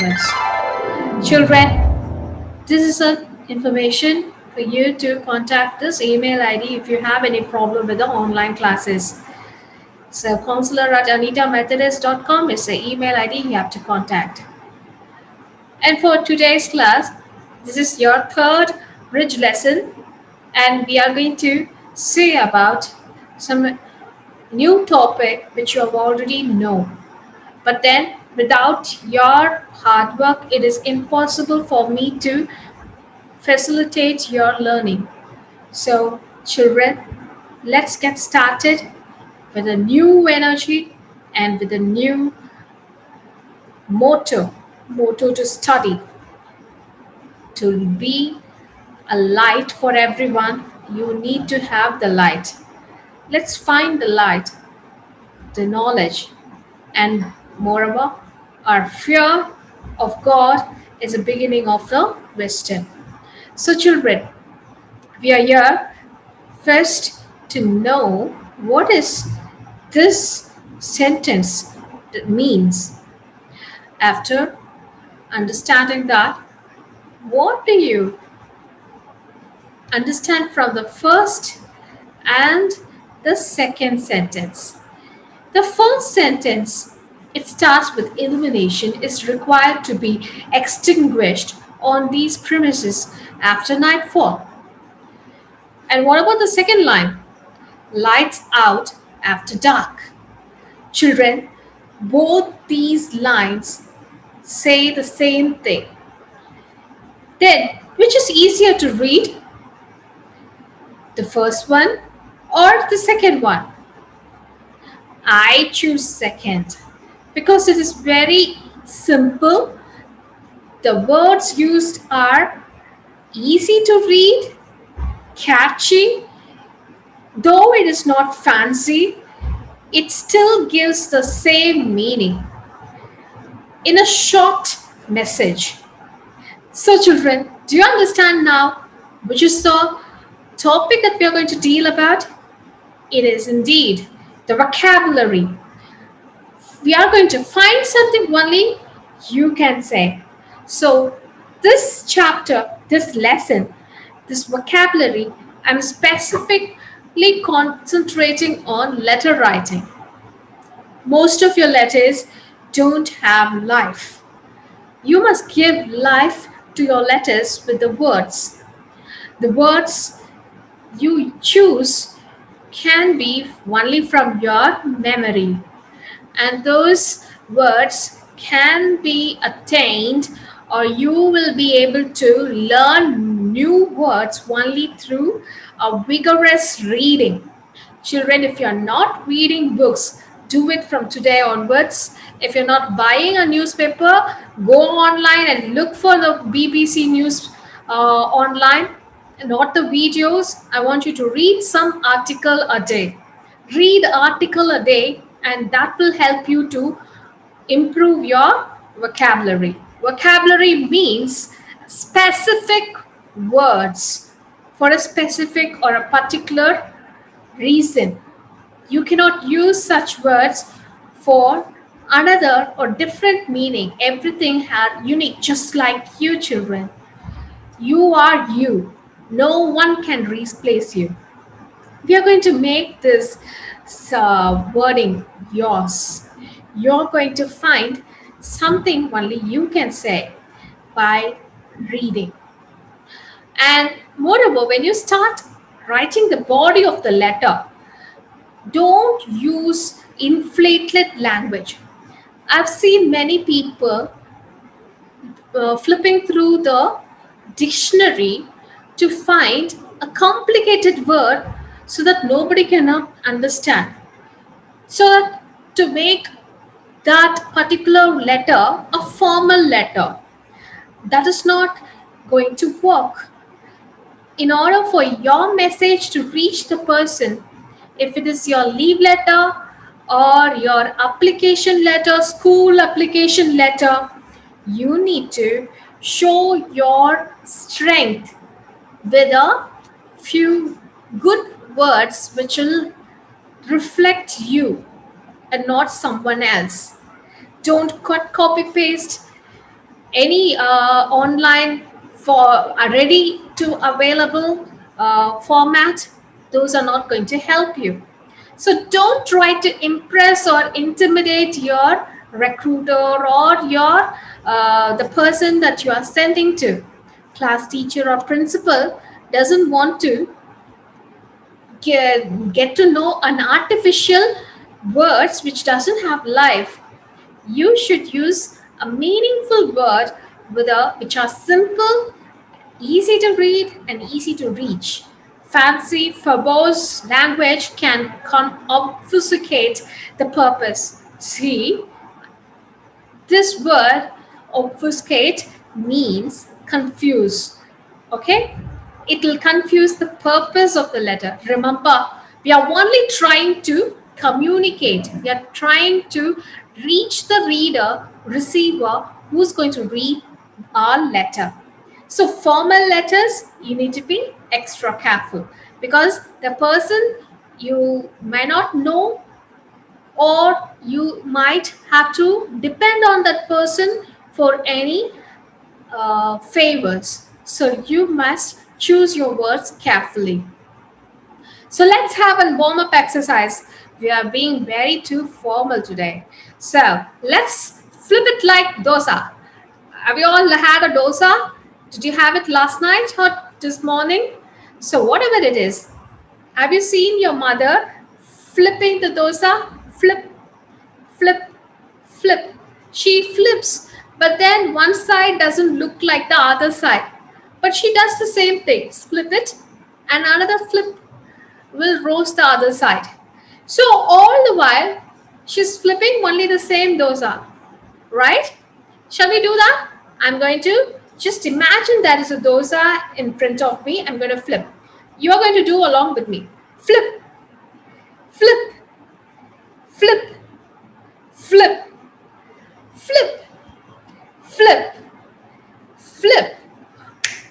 words. Children, this is a information for you to contact this email ID if you have any problem with the online classes. So counselor at anitamethodist.com is the email ID you have to contact. And for today's class, this is your third bridge lesson, and we are going to see about some new topic which you have already know. But then without your hard work, it is impossible for me to facilitate your learning. So children, let's get started with a new energy and with a new motto to study, to be a light for everyone. You need to have the light. Let's find the light, the knowledge, and moreover, our fear of God is the beginning of the wisdom. So, children, we are here first to know what is this sentence that means. After understanding that, what do you understand from the first and the second sentence? The first sentence, it starts with illumination is required to be extinguished on these premises after nightfall. And what about the second line? Lights out after dark. Children, both these lines say the same thing. Then, which is easier to read? The first one or the second one? I choose second because it is very simple. The words used are easy to read, catchy, though it is not fancy, it still gives the same meaning in a short message. So children, do you understand now which is the topic that we are going to deal about? It is indeed the vocabulary. We are going to find something only you can say. So this chapter, this lesson, this vocabulary, I'm specifically concentrating on letter writing. Most of your letters don't have life. You must give life to your letters with the words. The words you choose can be only from your memory, and those words can be attained, or you will be able to learn new words only through a vigorous reading. Children, if you're not reading books, do it from today onwards. If you're not buying a newspaper, go online and look for the BBC News online, not the videos. I want you to read some article a day. Read article a day, and that will help you to improve your vocabulary. Vocabulary means specific words for a specific or a particular reason. You cannot use such words for another or different meaning. Everything has unique, just like you children. You are you. No one can replace you. We are going to make this wording yours. You're going to find something only you can say by reading. And moreover, when you start writing the body of the letter, don't use inflated language. I've seen many people flipping through the dictionary to find a complicated word so that nobody cannot understand. So to make that particular letter a formal letter, that is not going to work. In order for your message to reach the person, if it is your leave letter or your application letter, school application letter, you need to show your strength with a few good words which will reflect you and not someone else. Don't cut, copy, paste any online for a ready to available format, those are not going to help you. So don't try to impress or intimidate your recruiter or your the person that you are sending to. Class teacher or principal doesn't want to get to know an artificial words which doesn't have life. You should use a meaningful word which are simple, easy to read, and easy to reach. Fancy, verbose language can obfuscate the purpose. See, this word obfuscate means confuse. Okay? It will confuse the purpose of the letter. Remember, we are only trying to communicate. We are trying to reach the reader, receiver, who's going to read our letter. So formal letters, you need to be extra careful because the person you may not know, or you might have to depend on that person for any favors. So you must choose your words carefully. So let's have a warm-up exercise. We are being very too formal today. So let's flip it like dosa. Have you all had a dosa? Did you have it last night or this morning? So whatever it is, have you seen your mother flipping the dosa? Flip, flip, flip. She flips, but then one side doesn't look like the other side. But she does the same thing. Flip it, and another flip will roast the other side. So all the while, she's flipping only the same dosa, right? Shall we do that? I'm going to just imagine there is a dosa in front of me. I'm going to flip. You are going to do along with me. Flip, flip, flip, flip, flip, flip, flip.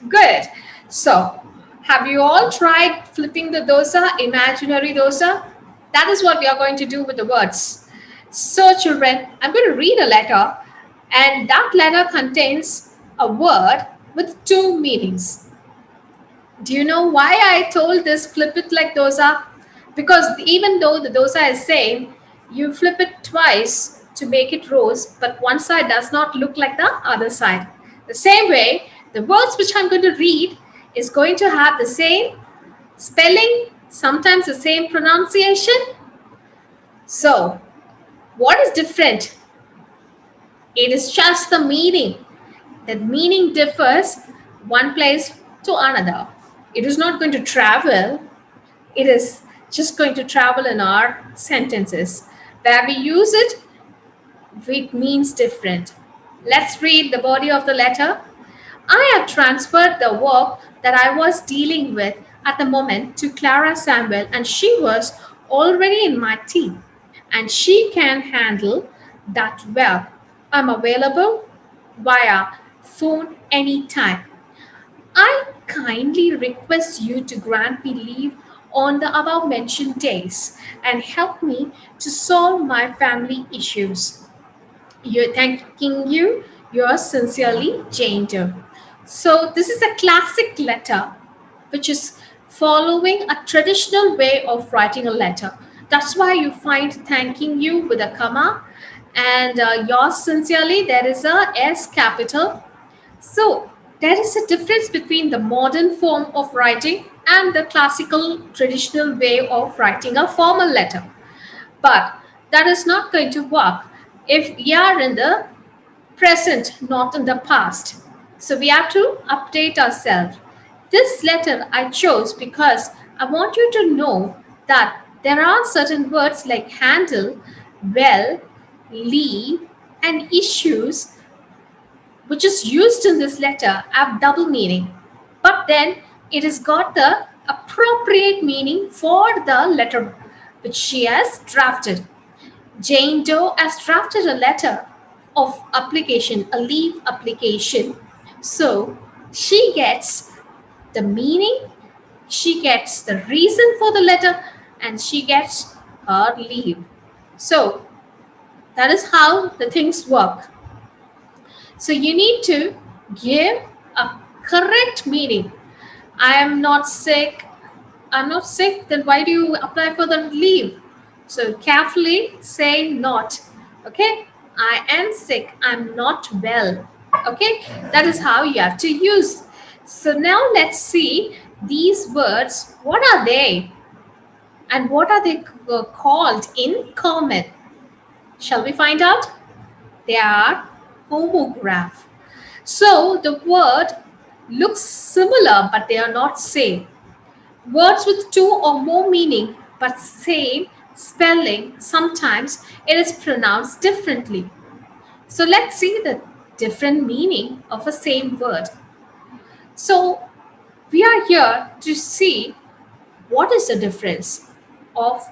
Good. So, have you all tried flipping the dosa, imaginary dosa? That is what we are going to do with the words. So, children, I'm going to read a letter, and that letter contains a word with two meanings. Do you know why I told this flip it like dosa? Because even though the dosa is same, you flip it twice to make it roast, but one side does not look like the other side. The same way, the words which I'm going to read is going to have the same spelling, sometimes the same pronunciation. So, what is different? It is just the meaning. That meaning differs one place to another. It is not going to travel. It is just going to travel in our sentences. Where we use it, it means different. Let's read the body of the letter. I have transferred the work that I was dealing with at the moment to Clara Samuel, and she was already in my team, and she can handle that well. I'm available via phone anytime. I kindly request you to grant me leave on the above mentioned days and help me to solve my family issues. You're thanking you. Yours sincerely, Jane Doe. So this is a classic letter, which is following a traditional way of writing a letter. That's why you find thanking you with a comma, and yours sincerely, there is a S capital. So there is a difference between the modern form of writing and the classical traditional way of writing a formal letter. But that is not going to work if we are in the present, not in the past. So we have to update ourselves. This letter I chose because I want you to know that there are certain words like handle, well, leave, and issues which is used in this letter have double meaning. But then it has got the appropriate meaning for the letter which she has drafted. Jane Doe has drafted a letter of application, a leave application. So she gets the meaning, she gets the reason for the letter, and she gets her leave. So that is how the things work. So you need to give a correct meaning. I am not sick. I'm not sick. Then why do you apply for the leave? So carefully say not. Okay. I am sick. I'm not well. Okay. That is how you have to use. So now let's see these words. What are they? And what are they called in common? Shall we find out? They are homograph. So the word looks similar, but they are not same. Words with two or more meaning but same spelling, sometimes it is pronounced differently. So let's see the different meaning of a same word. So we are here to see what is the difference of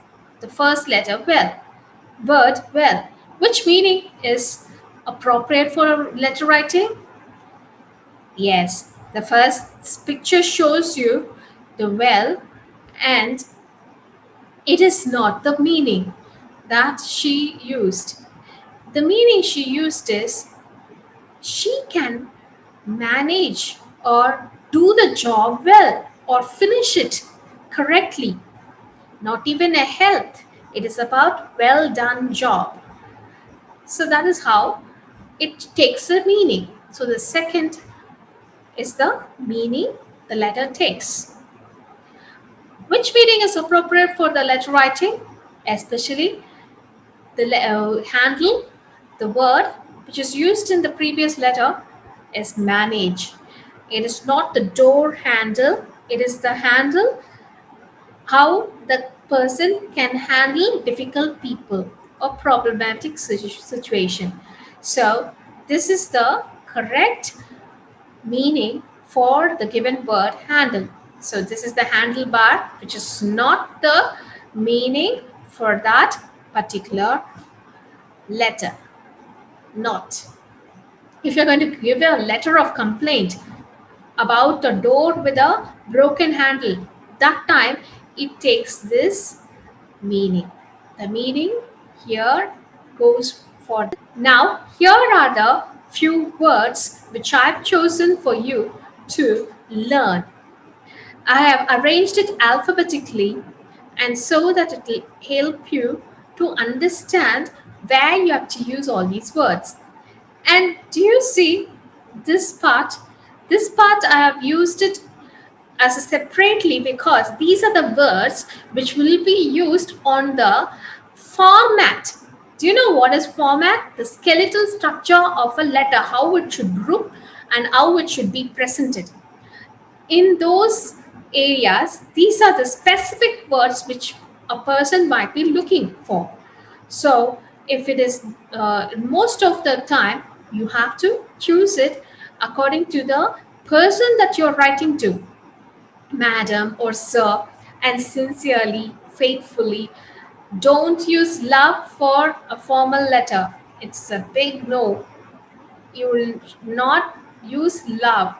the first letter well. Word well. Which meaning is appropriate for letter writing? Yes, the first picture shows you the well, and it is not the meaning that she used. The meaning she used is she can manage or do the job well or finish it correctly. Not even a health. It is about well done job. So that is how it takes a meaning. So the second is the meaning the letter takes. Which meaning is appropriate for the letter writing? Especially the handle, the word which is used in the previous letter is manage. It is not the door handle, it is the handle how the person can handle difficult people or problematic situation. So this is the correct meaning for the given word handle. So this is the handlebar, which is not the meaning for that particular letter. Not. If you're going to give a letter of complaint about a door with a broken handle, that time it takes this meaning. The meaning here goes for. Now, here are the few words which I've chosen for you to learn. I have arranged it alphabetically and so that it will help you to understand where you have to use all these words. And do you see this part? This part I have used it as a separately because these are the words which will be used on the format. Do you know what is format? The skeletal structure of a letter, how it should group and how it should be presented. In those areas, these are the specific words which a person might be looking for. So if it is most of the time, you have to choose it according to the person that you're writing to, madam or sir, and sincerely, faithfully. Don't use love for a formal letter. It's a big no. You will not use love.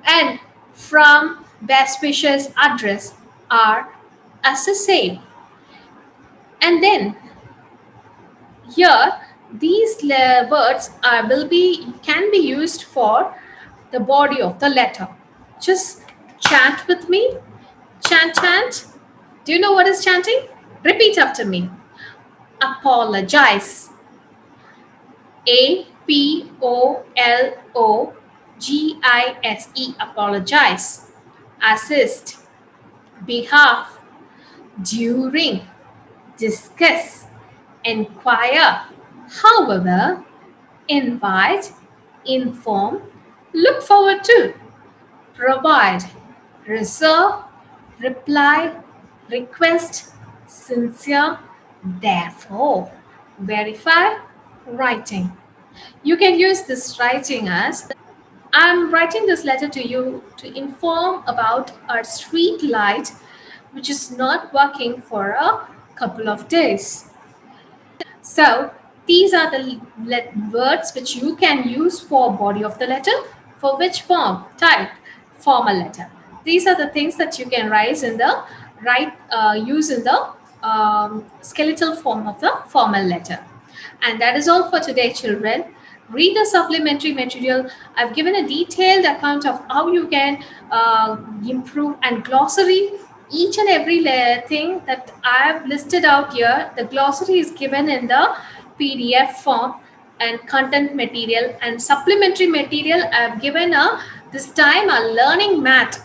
And from best wishes address are as the same. And then here these words can be used for the body of the letter. Just chant with me. Chant, chant. Do you know what is chanting? Repeat after me. Apologize. APOLOGISE. Apologize. Assist. Behalf. During. Discuss. Inquire. However. Invite. Inform. Look forward to. Provide. Reserve. Reply. Request. Sincere. Therefore. Verify. Writing. You can use this writing as I'm writing this letter to you to inform about our street light which is not working for a couple of days. So these are the words which you can use for body of the letter. For which form? Type. Formal letter. These are the things that you can use in the skeletal form of the formal letter. And that is all for today, children. read the supplementary material. I've given a detailed account of how you can improve, and glossary. Each and every thing that I've listed out here, the glossary is given in the PDF form, and content material and supplementary material. I've given a this time a learning mat.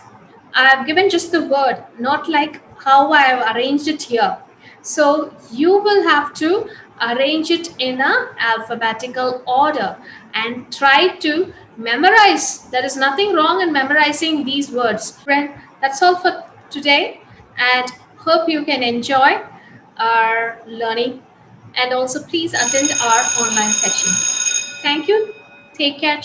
I've given just the word, not like how I have arranged it here. So you will have to arrange it in a alphabetical order and try to memorize. There is nothing wrong in memorizing these words. Friend, that's all for today, and hope you can enjoy our learning, and also please attend our online section. Thank you. Take care.